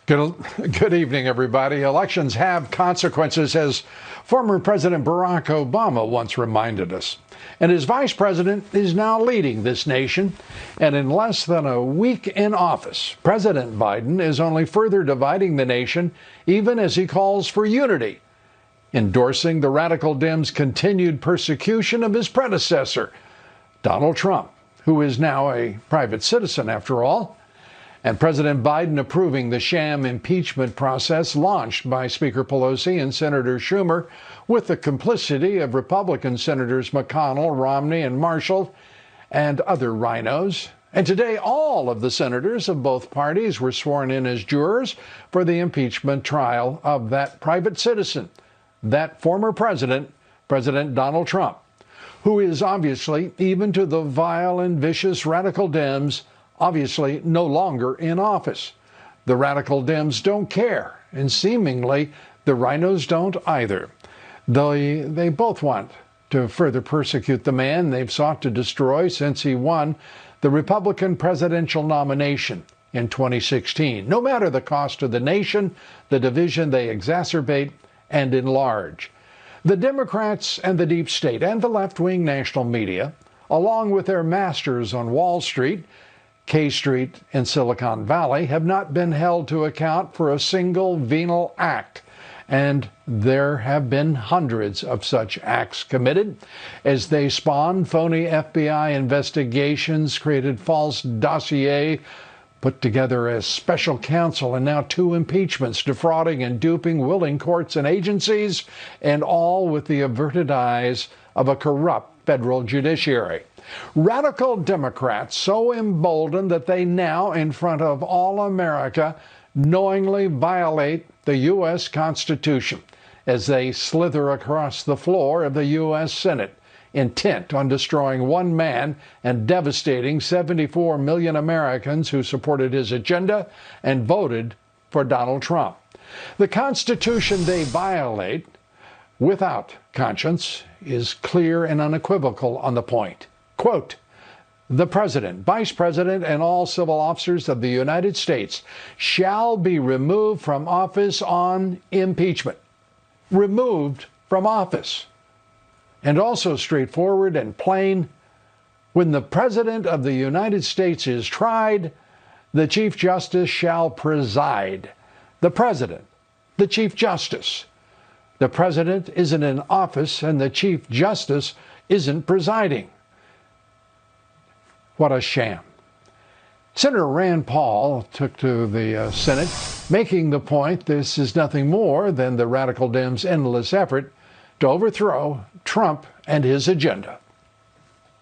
Good evening, everybody. Elections have consequences, as former President Barack Obama once reminded us. And his vice president is now leading this nation. And in less than a week in office, President Biden is only further dividing the nation, even as he calls for unity, endorsing the radical Dems' continued persecution of his predecessor, Donald Trump, who is now a private citizen after all. And President Biden approving the sham impeachment process launched by Speaker Pelosi and Senator Schumer with the complicity of Republican Senators McConnell, Romney, and Marshall, and other rhinos. And today, all of the senators of both parties were sworn in as jurors for the impeachment trial of that private citizen, that former president, President Donald Trump, who is obviously, even to the vile and vicious radical Dems, obviously no longer in office. The radical Dems don't care, and seemingly the rhinos don't either. They both want to further persecute the man they've sought to destroy since he won the Republican presidential nomination in 2016. No matter the cost to the nation, the division they exacerbate and enlarge. The Democrats and the deep state and the left-wing national media, along with their masters on Wall Street, K Street, and Silicon Valley, have not been held to account for a single venal act. And there have been hundreds of such acts committed as they spawned phony FBI investigations, created false dossier, put together a special counsel, and now 2 impeachments, defrauding and duping willing courts and agencies, and all with the averted eyes of a corrupt federal judiciary. Radical Democrats so emboldened that they now, in front of all America, knowingly violate the U.S. Constitution as they slither across the floor of the U.S. Senate, intent on destroying one man and devastating 74 million Americans who supported his agenda and voted for Donald Trump. The Constitution they violate, without conscience, is clear and unequivocal on the point. Quote, "The President, Vice President, and all civil officers of the United States shall be removed from office on impeachment." Removed from office. And also straightforward and plain, when the President of the United States is tried, the Chief Justice shall preside. The President, the Chief Justice. The President isn't in office and the Chief Justice isn't presiding. What a sham. Senator Rand Paul took to the Senate, making the point this is nothing more than the radical Dems' endless effort to overthrow Trump and his agenda.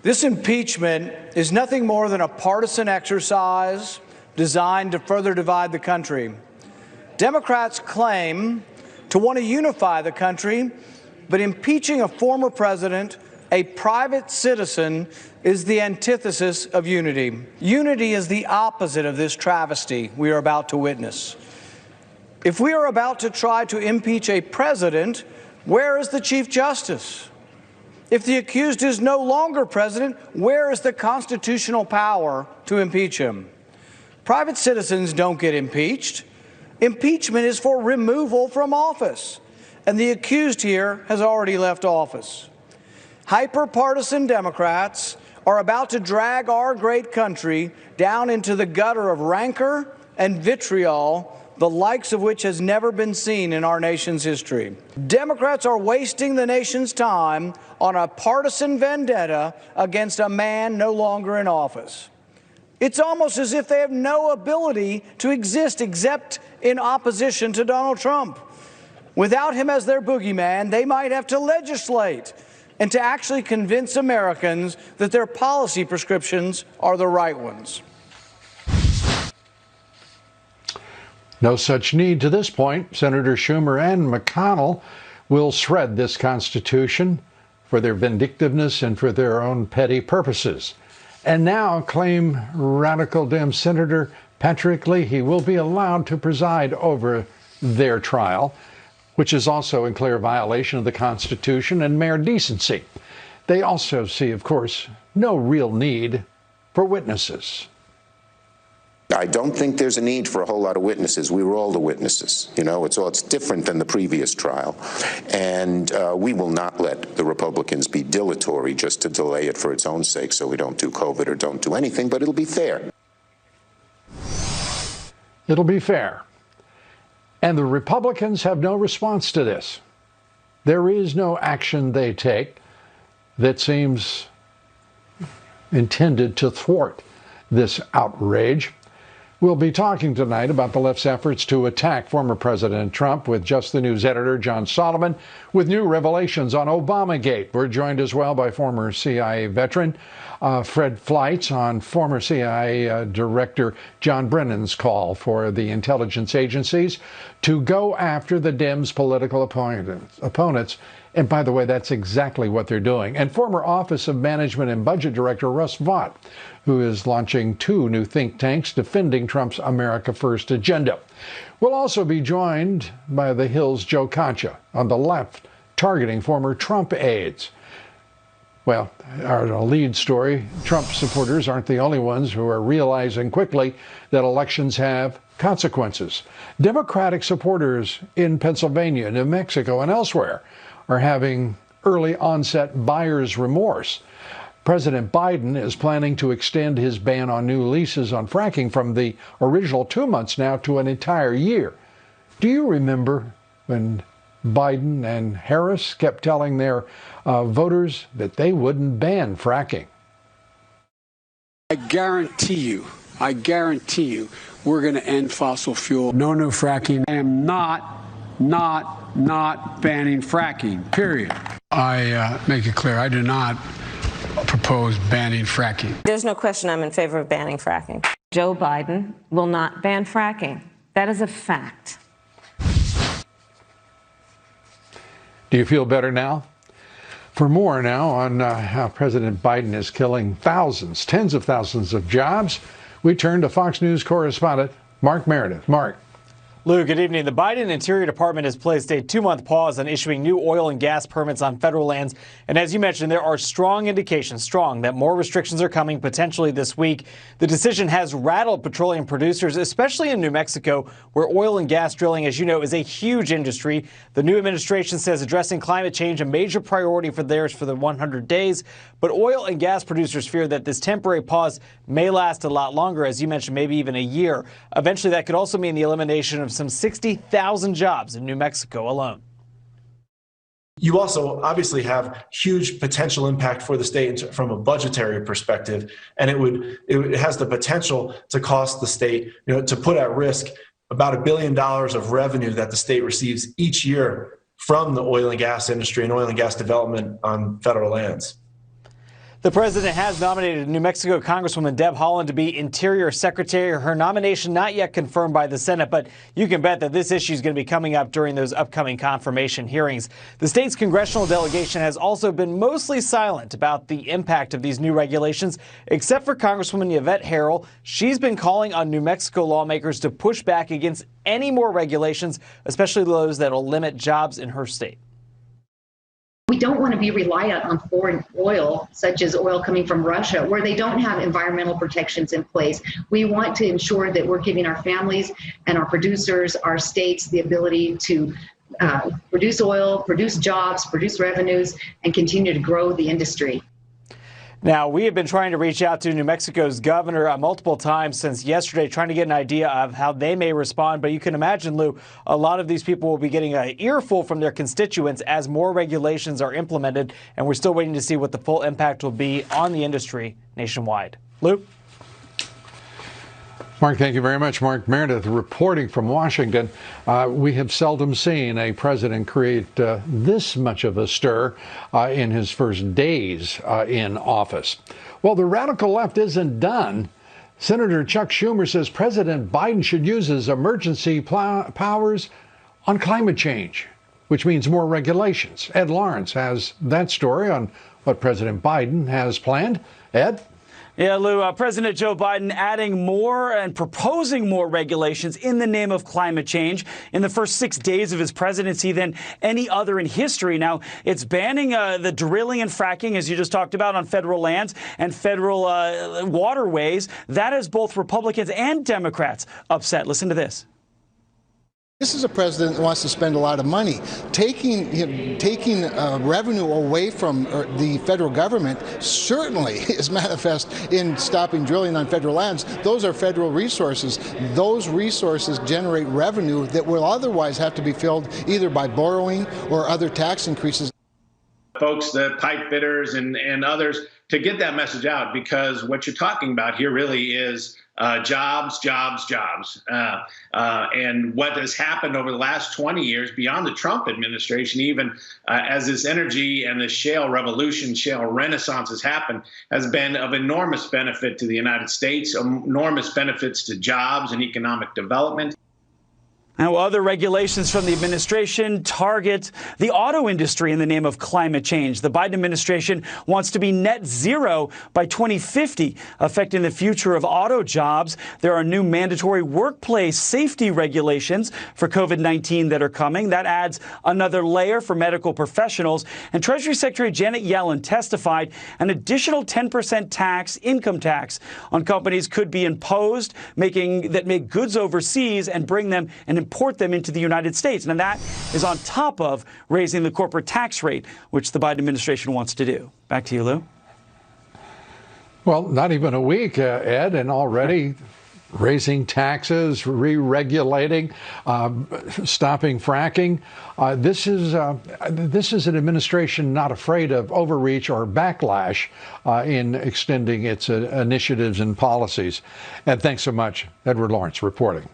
This impeachment is nothing more than a partisan exercise designed to further divide the country. Democrats claim to want to unify the country, but impeaching a former president, a private citizen, is the antithesis of unity. Unity is the opposite of this travesty we are about to witness. If we are about to try to impeach a president, where is the Chief Justice? If the accused is no longer president, where is the constitutional power to impeach him? Private citizens don't get impeached. Impeachment is for removal from office, and the accused here has already left office. Hyper-partisan Democrats are about to drag our great country down into the gutter of rancor and vitriol, the likes of which has never been seen in our nation's history. Democrats are wasting the nation's time on a partisan vendetta against a man no longer in office. It's almost as if they have no ability to exist except in opposition to Donald Trump. Without him as their boogeyman, they might have to legislate and to actually convince Americans that their policy prescriptions are the right ones. No such need to this point. Senator Schumer and McConnell will shred this Constitution for their vindictiveness and for their own petty purposes. And now claim radical Dem Senator Patrick Leahy will be allowed to preside over their trial, which is also in clear violation of the Constitution and mere decency. They also see, of course, no real need for witnesses. I don't think there's a need for a whole lot of witnesses. We were all the witnesses. You know, it's different than the previous trial. And we will not let the Republicans be dilatory just to delay it for its own sake so we don't do COVID or don't do anything, but it'll be fair. It'll be fair. And the Republicans have no response to this. There is no action they take that seems intended to thwart this outrage. We'll be talking tonight about the left's efforts to attack former President Trump with Just the News editor John Solomon with new revelations on Obamagate. We're joined as well by former CIA veteran Fred Fleitz on former CIA Director John Brennan's call for the intelligence agencies to go after the Dems' political opponents. And by the way, that's exactly what they're doing. And former Office of Management and Budget Director Russ Vought, who is launching 2 new think tanks defending Trump's America First agenda. We'll also be joined by The Hill's Joe Concha on the left, targeting former Trump aides. Well, our lead story, Trump supporters aren't the only ones who are realizing quickly that elections have consequences. Democratic supporters in Pennsylvania, New Mexico, and elsewhere are having early onset buyer's remorse. President Biden is planning to extend his ban on new leases on fracking from the original 2 months now to an entire year. Do you remember when Biden and Harris kept telling their voters that they wouldn't ban fracking? I guarantee you, we're going to end fossil fuel. No new fracking. I am not banning fracking, period. I make it clear, I do not propose banning fracking. There's no question I'm in favor of banning fracking. Joe Biden will not ban fracking. That is a fact. Do you feel better now? For more now on how President Biden is killing thousands, tens of thousands of jobs, we turn to Fox News correspondent Mark Meredith. Mark. Lou, good evening. The Biden Interior Department has placed a 2-month pause on issuing new oil and gas permits on federal lands. And as you mentioned, there are strong indications, that more restrictions are coming potentially this week. The decision has rattled petroleum producers, especially in New Mexico, where oil and gas drilling, as you know, is a huge industry. The new administration says addressing climate change a major priority for theirs for the 100 days. But oil and gas producers fear that this temporary pause may last a lot longer, as you mentioned, maybe even a year. Eventually, that could also mean the elimination of some 60,000 jobs in New Mexico alone. You also obviously have huge potential impact for the state from a budgetary perspective, and it has the potential to cost the state, to put at risk about $1 billion of revenue that the state receives each year from the oil and gas industry and oil and gas development on federal lands. The president has nominated New Mexico Congresswoman Deb Haaland to be Interior Secretary. Her nomination not yet confirmed by the Senate, but you can bet that this issue is going to be coming up during those upcoming confirmation hearings. The state's congressional delegation has also been mostly silent about the impact of these new regulations, except for Congresswoman Yvette Harrell. She's been calling on New Mexico lawmakers to push back against any more regulations, especially those that will limit jobs in her state. We don't want to be reliant on foreign oil, such as oil coming from Russia, where they don't have environmental protections in place. We want to ensure that we're giving our families and our producers, our states, the ability to produce oil, produce jobs, produce revenues, and continue to grow the industry. Now, we have been trying to reach out to New Mexico's governor multiple times since yesterday, trying to get an idea of how they may respond. But you can imagine, Lou, a lot of these people will be getting an earful from their constituents as more regulations are implemented. And we're still waiting to see what the full impact will be on the industry nationwide. Lou? Mark, thank you very much. Mark Meredith reporting from Washington. We have seldom seen a president create this much of a stir in his first days in office. Well, the radical left isn't done. Senator Chuck Schumer says President Biden should use his emergency powers on climate change, which means more regulations. Ed Lawrence has that story on what President Biden has planned. Ed? Yeah, Lou, President Joe Biden adding more and proposing more regulations in the name of climate change in the first 6 days of his presidency than any other in history. Now, it's banning the drilling and fracking, as you just talked about, on federal lands and federal waterways. That has both Republicans and Democrats upset. Listen to this. This is a president that wants to spend a lot of money. Taking revenue away from the federal government certainly is manifest in stopping drilling on federal lands. Those are federal resources. Those resources generate revenue that will otherwise have to be filled either by borrowing or other tax increases. Folks, the pipe fitters and others, to get that message out, because what you're talking about here really is jobs, jobs, jobs. And what has happened over the last 20 years, beyond the Trump administration, even as this energy and the shale revolution, shale renaissance has happened, has been of enormous benefit to the United States, enormous benefits to jobs and economic development. Now, other regulations from the administration target the auto industry in the name of climate change. The Biden administration wants to be net zero by 2050, affecting the future of auto jobs. There are new mandatory workplace safety regulations for COVID-19 that are coming. That adds another layer for medical professionals. And Treasury Secretary Janet Yellen testified an additional 10% income tax on companies could be imposed, that make goods overseas and bring them and import them into the United States. And that is on top of raising the corporate tax rate, which the Biden administration wants to do. Back to you, Lou. Well, not even a week, Ed, and already raising taxes, re-regulating, stopping fracking. This is an administration not afraid of overreach or backlash in extending its initiatives and policies. And thanks so much, Edward Lawrence, reporting.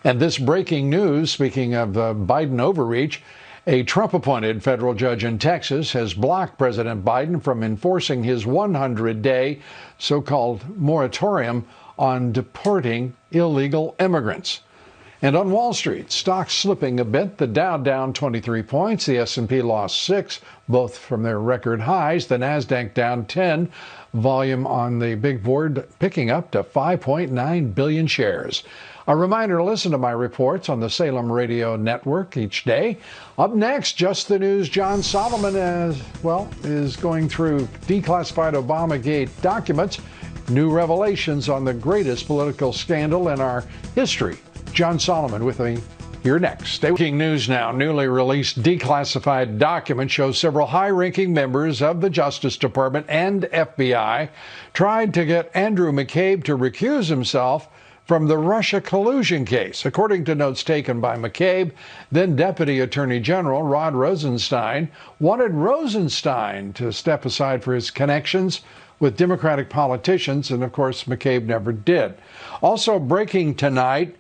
And this breaking news, speaking of Biden overreach, a Trump-appointed federal judge in Texas has blocked President Biden from enforcing his 100-day so-called moratorium on deporting illegal immigrants. And on Wall Street, stocks slipping a bit. The Dow down 23 points. The S&P lost 6, both from their record highs. The Nasdaq down 10. Volume on the big board picking up to 5.9 billion shares. A reminder to listen to my reports on the Salem Radio Network each day. Up next, Just the News. John Solomon is going through declassified Obamagate documents, new revelations on the greatest political scandal in our history. John Solomon with me here next. Breaking news now. Newly released declassified documents show several high-ranking members of the Justice Department and FBI tried to get Andrew McCabe to recuse himself from the Russia collusion case. According to notes taken by McCabe, then Deputy Attorney General Rod Rosenstein wanted Rosenstein to step aside for his connections with Democratic politicians, and of course McCabe never did. Also breaking tonight,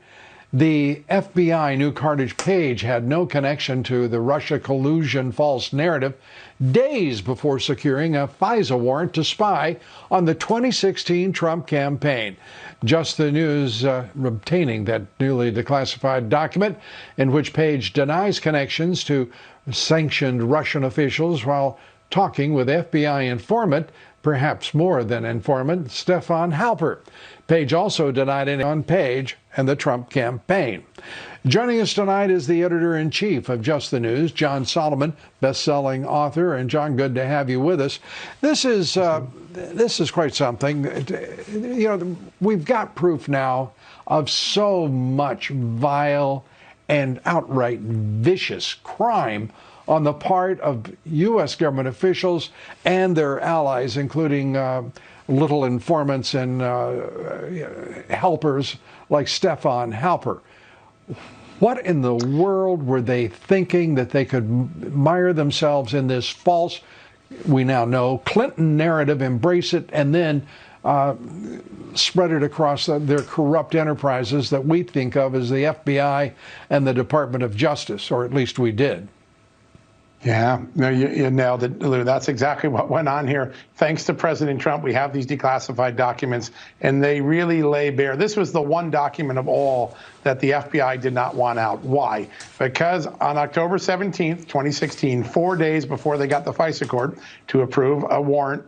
the FBI knew Cartage Page had no connection to the Russia collusion false narrative days before securing a FISA warrant to spy on the 2016 Trump campaign. Just the News obtaining that newly declassified document in which Page denies connections to sanctioned Russian officials while talking with FBI informant, perhaps more than informant, Stefan Halper. Page also denied any on Page and the Trump campaign. Joining us tonight is the editor-in-chief of Just the News, John Solomon, best-selling author. And John, good to have you with us. This is quite something. You know, we've got proof now of so much vile and outright vicious crime on the part of U.S. government officials and their allies, including little informants and helpers like Stefan Halper. What in the world were they thinking that they could mire themselves in this false, we now know, Clinton narrative, embrace it, and then spread it across their corrupt enterprises that we think of as the FBI and the Department of Justice, or at least we did? Yeah, no, you nailed it, Lou. That's exactly what went on here. Thanks to President Trump, we have these declassified documents, and they really lay bare. This was the one document of all that the FBI did not want out. Why? Because on October 17th, 2016, 4 days before they got the FISA court to approve a warrant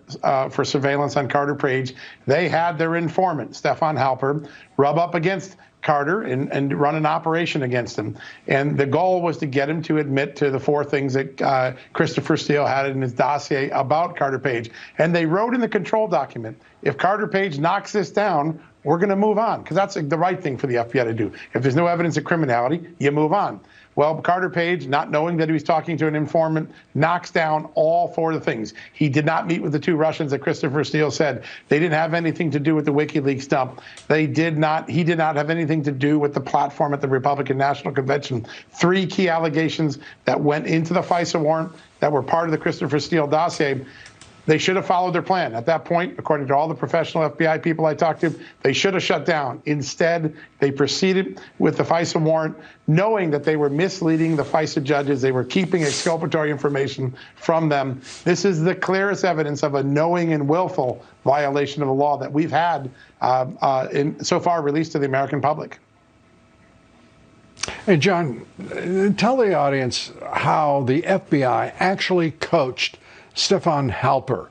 for surveillance on Carter Page, they had their informant, Stefan Halper, rub up against Carter and run an operation against him. And the goal was to get him to admit to the 4 things that Christopher Steele had in his dossier about Carter Page. And they wrote in the control document, if Carter Page knocks this down, we're going to move on, because that's the right thing for the FBI to do. If there's no evidence of criminality, you move on. Well, Carter Page, not knowing that he was talking to an informant, knocks down all 4 of the things. He did not meet with the 2 Russians that Christopher Steele said. They didn't have anything to do with the WikiLeaks dump. He did not have anything to do with the platform at the Republican National Convention. 3 key allegations that went into the FISA warrant that were part of the Christopher Steele dossier. They should have followed their plan. At that point, according to all the professional FBI people I talked to, they should have shut down. Instead, they proceeded with the FISA warrant, knowing that they were misleading the FISA judges. They were keeping exculpatory information from them. This is the clearest evidence of a knowing and willful violation of the law that we've had so far released to the American public. Hey, John, tell the audience how the FBI actually coached Stefan Halper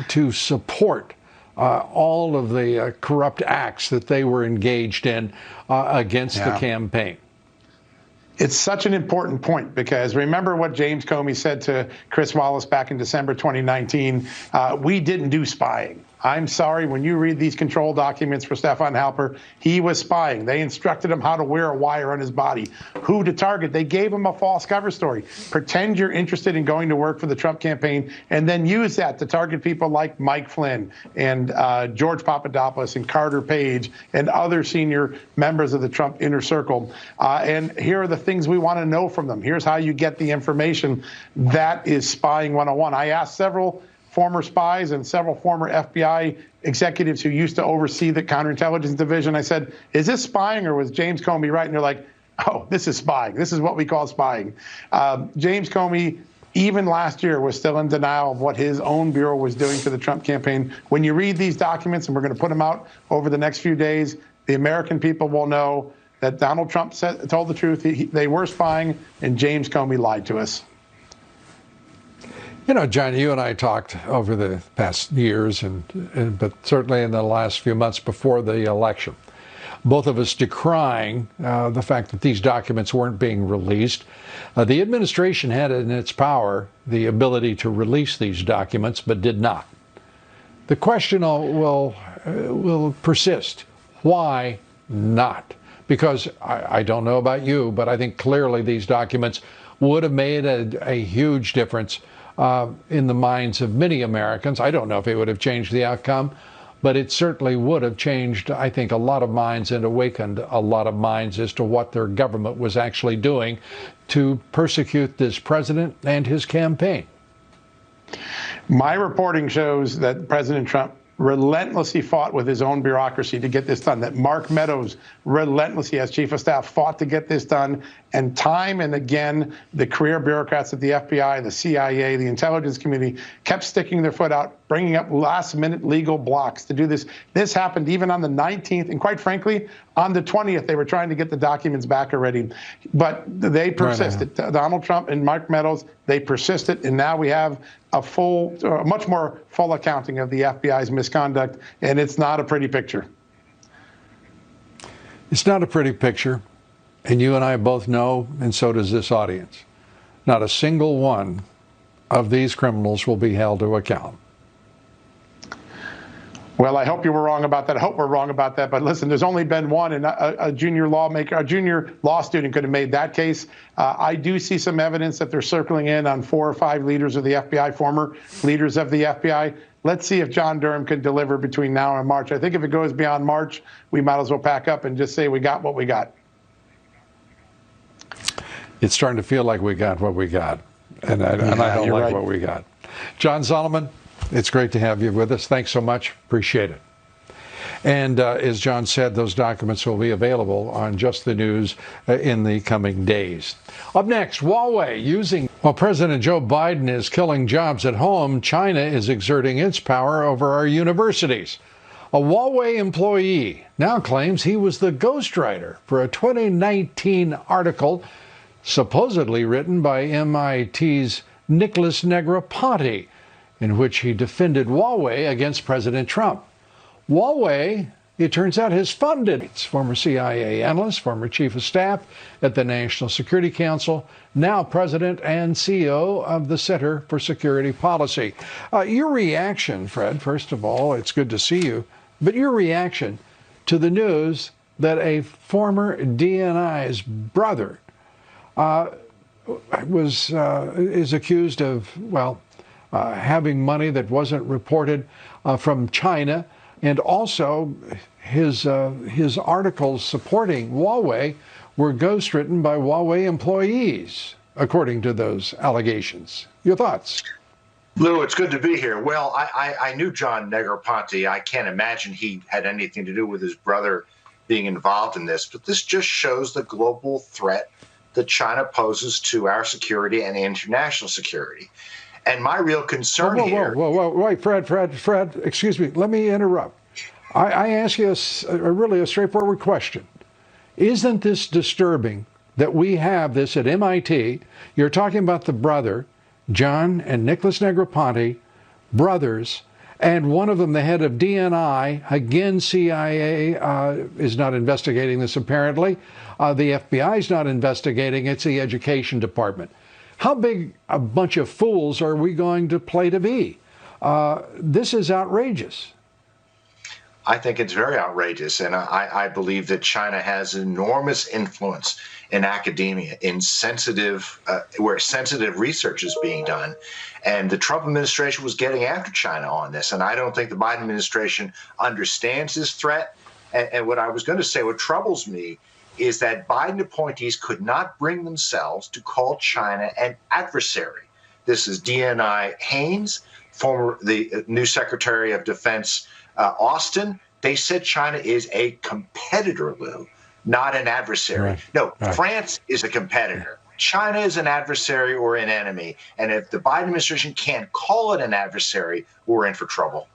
to support all of the corrupt acts that they were engaged in against the campaign. It's such an important point, because remember what James Comey said to Chris Wallace back in December 2019, we didn't do spying. I'm sorry, when you read these control documents for Stefan Halper, he was spying. They instructed him how to wear a wire on his body, who to target. They gave him a false cover story. Pretend you're interested in going to work for the Trump campaign, and then use that to target people like Mike Flynn and George Papadopoulos and Carter Page and other senior members of the Trump inner circle. And here are the things we want to know from them. Here's how you get the information. That is spying 101. I asked several former spies and several former FBI executives who used to oversee the counterintelligence division. I said, is this spying, or was James Comey right? And they're like, oh, this is spying. This is what we call spying. James Comey, even last year, was still in denial of what his own bureau was doing to the Trump campaign. When you read these documents, and we're going to put them out over the next few days, the American people will know that Donald Trump told the truth. They were spying, and James Comey lied to us. You know, John, you and I talked over the past years, but certainly in the last few months before the election, both of us decrying the fact that these documents weren't being released. The administration had in its power the ability to release these documents, but did not. The question will persist. Why not? Because I don't know about you, but I think clearly these documents would have made a huge difference in the minds of many Americans. I don't know if it would have changed the outcome, but it certainly would have changed, I think, a lot of minds and awakened a lot of minds as to what their government was actually doing to persecute this president and his campaign. My reporting shows that President Trump relentlessly fought with his own bureaucracy to get this done, that Mark Meadows relentlessly, as chief of staff, fought to get this done. And time and again, the career bureaucrats at the FBI, the CIA, the intelligence community kept sticking their foot out, bringing up last-minute legal blocks to do this. This happened even on the 19th, and quite frankly, on the 20th, they were trying to get the documents back already. But they persisted. Donald Trump and Mark Meadows, they persisted, and now we have a much more full accounting of the FBI's misconduct, and it's not a pretty picture. It's not a pretty picture, and you and I both know, and so does this audience, not a single one of these criminals will be held to account. Well, I hope you were wrong about that. I hope we're wrong about that. But listen, there's only been one, and a junior law student could have made that case. I do see some evidence that they're circling in on 4 or 5 leaders of the FBI, former leaders of the FBI. Let's see if John Durham can deliver between now and March. I think if it goes beyond March, we might as well pack up and just say we got what we got. It's starting to feel like we got what we got, and I don't like what we got. John Solomon, it's great to have you with us. Thanks so much. Appreciate it. And as John said, those documents will be available on Just the News in the coming days. Up next, Huawei while President Joe Biden is killing jobs at home, China is exerting its power over our universities. A Huawei employee now claims he was the ghostwriter for a 2019 article supposedly written by MIT's Nicholas Negroponte, in which he defended Huawei against President Trump. Huawei, it turns out, has funded former CIA analyst, former chief of staff at the National Security Council, now president and CEO of the Center for Security Policy. Your reaction, Fred, first of all, it's good to see you, but your reaction to the news that a former DNI's brother is accused of, having money that wasn't reported from China, and also his articles supporting Huawei were ghostwritten by Huawei employees, according to those allegations. Your thoughts? Lou, it's good to be here. Well, I knew John Negroponte. I can't imagine he had anything to do with his brother being involved in this, but this just shows the global threat that China poses to our security and international security. And my real concern here... Wait, Fred, excuse me, let me interrupt. I ask you a straightforward question. Isn't this disturbing that we have this at MIT? You're talking about the brother, John and Nicholas Negroponte, brothers, and one of them, the head of DNI, again, CIA is not investigating this apparently. The FBI is not investigating, it's the Education Department. How big a bunch of fools are we going to play to be? This is outrageous. I think it's very outrageous, and I believe that China has enormous influence in academia, in where sensitive research is being done. And the Trump administration was getting after China on this, and I don't think the Biden administration understands this threat. And what I was going to say, what troubles me is that Biden appointees could not bring themselves to call China an adversary. This is DNI Haynes, the new Secretary of Defense Austin. They said China is a competitor, Lou, not an adversary. Right. No, right. France is a competitor. China is an adversary or an enemy. And if the Biden administration can't call it an adversary, we're in for trouble.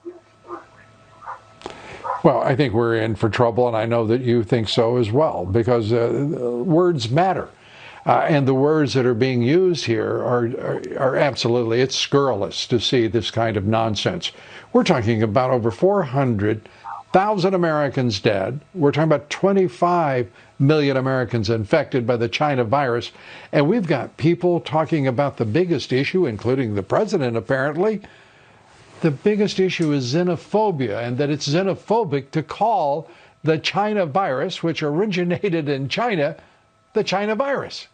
Well, I think we're in for trouble, and I know that you think so as well, because words matter. And the words that are being used here are absolutely, it's scurrilous to see this kind of nonsense. We're talking about over 400,000 Americans dead. We're talking about 25 million Americans infected by the China virus. And we've got people talking about the biggest issue, including the president apparently. The biggest issue is xenophobia, and that it's xenophobic to call the China virus, which originated in China, the China virus.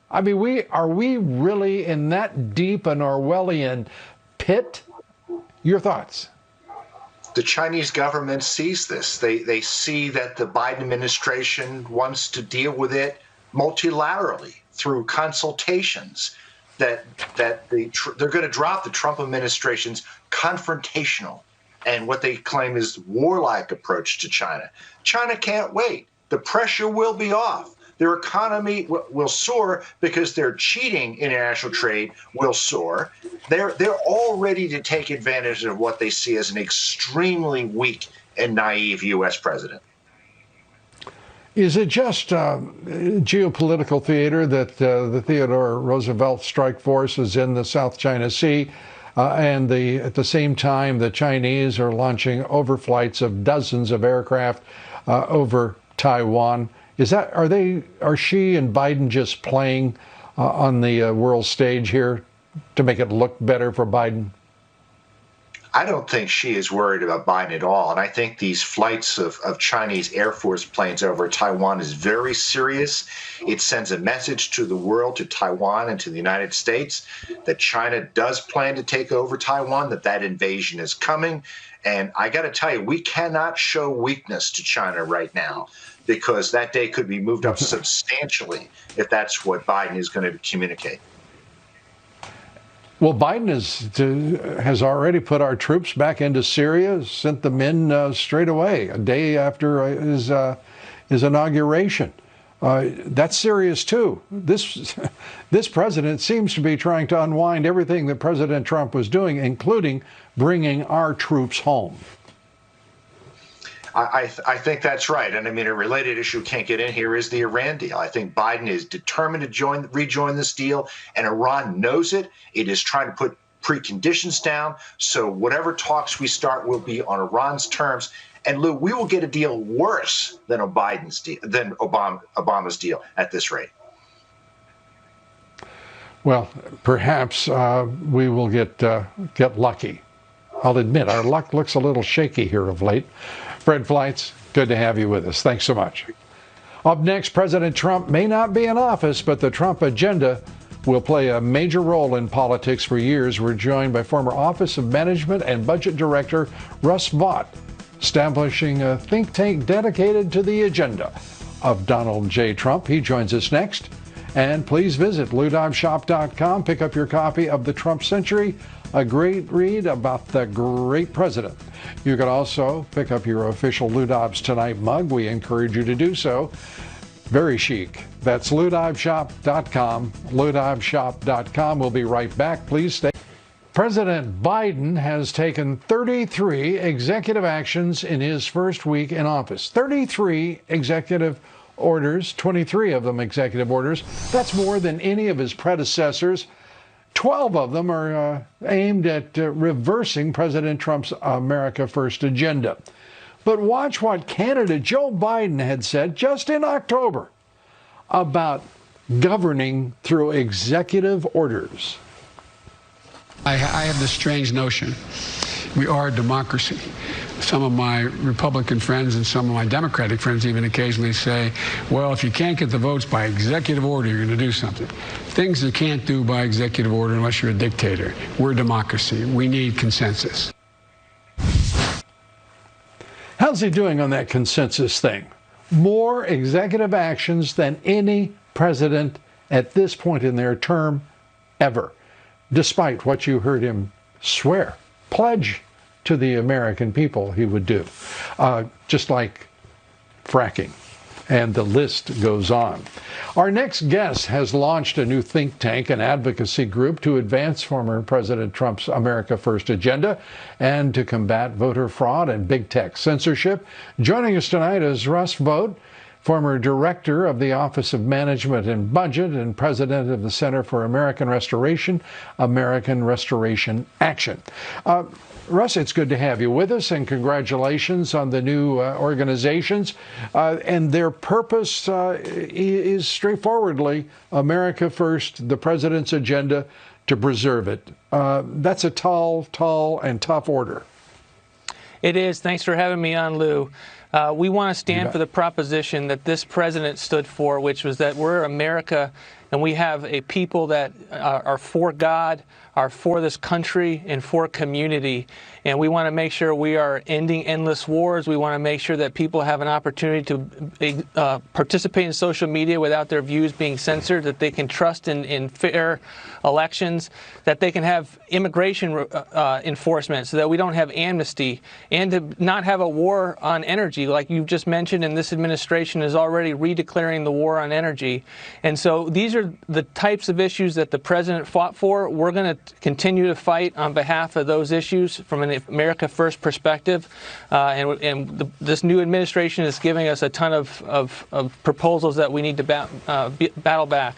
I mean, are we really in that deep an Orwellian pit? Your thoughts? The Chinese government sees this. They see that the Biden administration wants to deal with it multilaterally through consultations, that they're going to drop the Trump administration's confrontational and what they claim is warlike approach to China. China can't wait. The pressure will be off. Their economy will soar because their cheating international trade will soar. They're all ready to take advantage of what they see as an extremely weak and naive U.S. president. Is it just geopolitical theater that the Theodore Roosevelt strike force is in the South China Sea, and at the same time the Chinese are launching overflights of dozens of aircraft over Taiwan? Are Xi and Biden just playing on the world stage here to make it look better for Biden? I don't think Xi is worried about Biden at all. And I think these flights of Chinese Air Force planes over Taiwan is very serious. It sends a message to the world, to Taiwan and to the United States, that China does plan to take over Taiwan, that invasion is coming. And I got to tell you, we cannot show weakness to China right now, because that day could be moved up substantially if that's what Biden is going to communicate. Well, Biden has already put our troops back into Syria, sent them in straight away, a day after his inauguration. That's serious, too. This president seems to be trying to unwind everything that President Trump was doing, including bringing our troops home. I think that's right. And I mean, a related issue can't get in here is the Iran deal. I think Biden is determined to rejoin this deal, and Iran knows it. It is trying to put preconditions down. So whatever talks we start will be on Iran's terms. And Lou, we will get a deal worse than Obama's deal at this rate. Well, perhaps we will get lucky. I'll admit our luck looks a little shaky here of late. Fred Fleitz, good to have you with us. Thanks so much. Up next, President Trump may not be in office, but the Trump agenda will play a major role in politics for years. We're joined by former Office of Management and Budget Director Russ Vought, establishing a think tank dedicated to the agenda of Donald J. Trump. He joins us next. And please visit LouDobbsShop.com. Pick up your copy of The Trump Century, a great read about the great president. You can also pick up your official Lou Dobbs Tonight mug. We encourage you to do so. Very chic. That's LouDobbsShop.com. LouDobbsShop.com. We'll be right back. Please stay. President Biden has taken 33 executive actions in his first week in office. 33 executive orders, 23 of them executive orders. That's more than any of his predecessors. 12 of them are aimed at reversing President Trump's America First agenda. But watch what candidate Joe Biden had said just in October about governing through executive orders. I have this strange notion. We are a democracy. Some of my Republican friends and some of my Democratic friends even occasionally say, well, if you can't get the votes by executive order, you're going to do something. Things you can't do by executive order unless you're a dictator. We're a democracy. We need consensus. How's he doing on that consensus thing? More executive actions than any president at this point in their term ever, despite what you heard him swear, pledge to the American people he would do, just like fracking. And the list goes on. Our next guest has launched a new think tank, an advocacy group to advance former President Trump's America First agenda and to combat voter fraud and big tech censorship. Joining us tonight is Russ Vought, former director of the Office of Management and Budget and president of the Center for American Restoration Action. Russ, it's good to have you with us, and congratulations on the new organizations. And their purpose is straightforwardly America First, the president's agenda, to preserve it. That's a tall, and tough order. It is. Thanks for having me on, Lou. We want to stand for the proposition that this president stood for, which was that we're America and we have a people that are for God, are for this country and for community. And we want to make sure we are ending endless wars. We want to make sure that people have an opportunity to participate in social media without their views being censored, that they can trust in fair elections, that they can have immigration enforcement so that we don't have amnesty, and to not have a war on energy like you just mentioned, and this administration is already redeclaring the war on energy. And so these are the types of issues that the president fought for. We're going to continue to fight on behalf of those issues from an America First perspective. This new administration is giving us a ton of proposals that we need to battle back.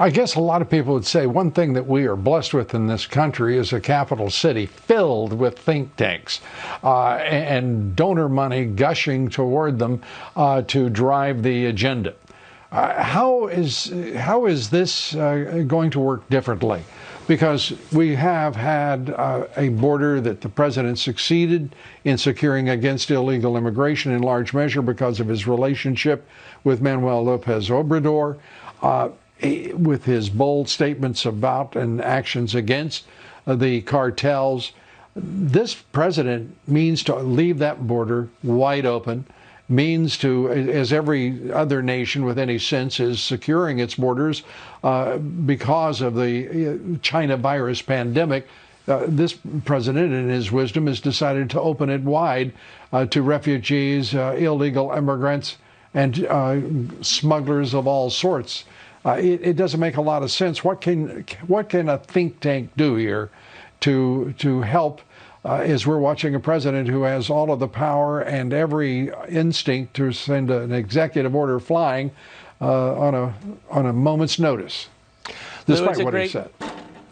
I guess a lot of people would say one thing that we are blessed with in this country is a capital city filled with think tanks and donor money gushing toward them to drive the agenda. How is this going to work differently? Because we have had a border that the president succeeded in securing against illegal immigration in large measure because of his relationship with Manuel Lopez Obrador, with his bold statements about and actions against the cartels. This president means to leave that border wide open means to, as every other nation with any sense is securing its borders because of the China virus pandemic. This president, in his wisdom, has decided to open it wide to refugees, illegal immigrants, and smugglers of all sorts. It doesn't make a lot of sense. What can a think tank do here to help? As we're watching a president who has all of the power and every instinct to send an executive order flying on a moment's notice, despite what he said.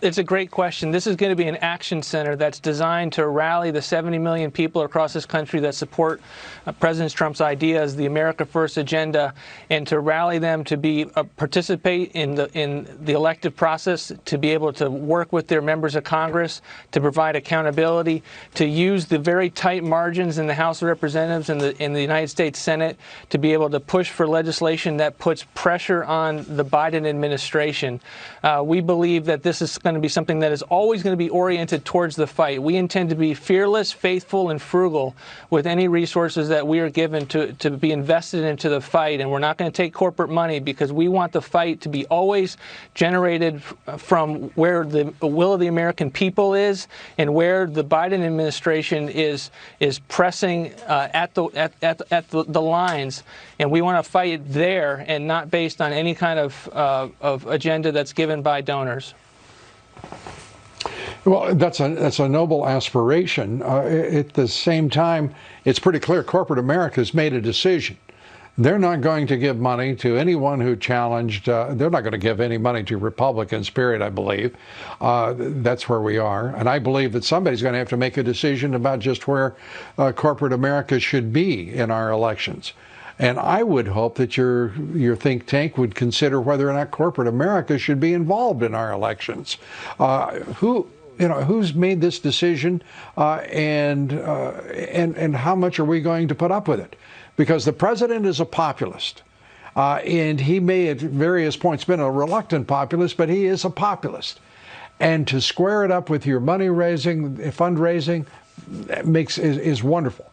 It's a great question. This is going to be an action center that's designed to rally the 70 million people across this country that support President Trump's ideas, the America First agenda, and to rally them to be participate in the elective process, to be able to work with their members of Congress, to provide accountability, to use the very tight margins in the House of Representatives and in the United States Senate to be able to push for legislation that puts pressure on the Biden administration. We believe that this is going to be something that is always going to be oriented towards the fight. We intend to be fearless, faithful, and frugal with any resources that we are given to be invested into the fight. And we're not going to take corporate money because we want the fight to be always generated from where the will of the American people is and where the Biden administration is pressing at the lines. And we want to fight there and not based on any kind of agenda that's given by donors. Well, that's a noble aspiration. At the same time, it's pretty clear corporate America has made a decision. They're not going to give money to anyone who challenged. They're not going to give any money to Republicans, period, I believe. That's where we are. And I believe that somebody's going to have to make a decision about just where corporate America should be in our elections. And I would hope that your think tank would consider whether or not corporate America should be involved in our elections. Who's made this decision, and how much are we going to put up with it? Because the president is a populist, and he may at various points been a reluctant populist, but he is a populist. And to square it up with your fundraising is wonderful.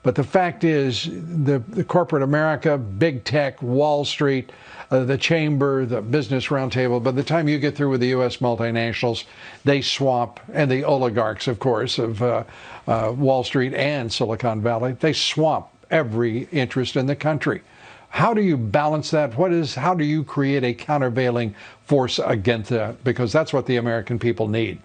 But the fact is, the corporate America, big tech, Wall Street, the chamber, the business roundtable, by the time you get through with the U.S. multinationals, they swamp, and the oligarchs, of course, of Wall Street and Silicon Valley, they swamp every interest in the country. How do you balance that? How do you create a countervailing force against that? Because that's what the American people need.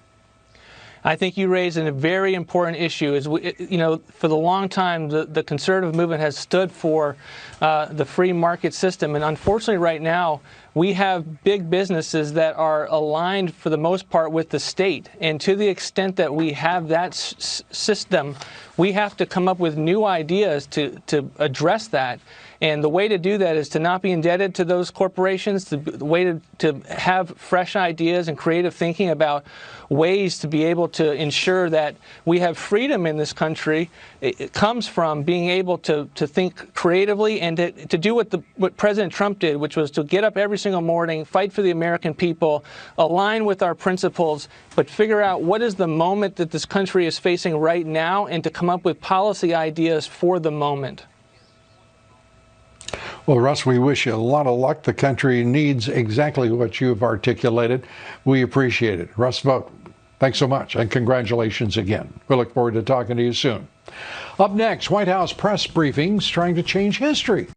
I think you raise a very important issue. For the long time, the conservative movement has stood for the free market system. And unfortunately, right now, we have big businesses that are aligned, for the most part, with the state. And to the extent that we have that system, we have to come up with new ideas to address that. And the way to do that is to not be indebted to those corporations, the way to have fresh ideas and creative thinking about ways to be able to ensure that we have freedom in this country. It comes from being able to think creatively and to do what President Trump did, which was to get up every single morning, fight for the American people, align with our principles, but figure out what is the moment that this country is facing right now and to come up with policy ideas for the moment. Well, Russ, we wish you a lot of luck. The country needs exactly what you've articulated. We appreciate it. Russ Vought, thanks so much, and congratulations again. We look forward to talking to you soon. Up next, White House press briefings trying to change history.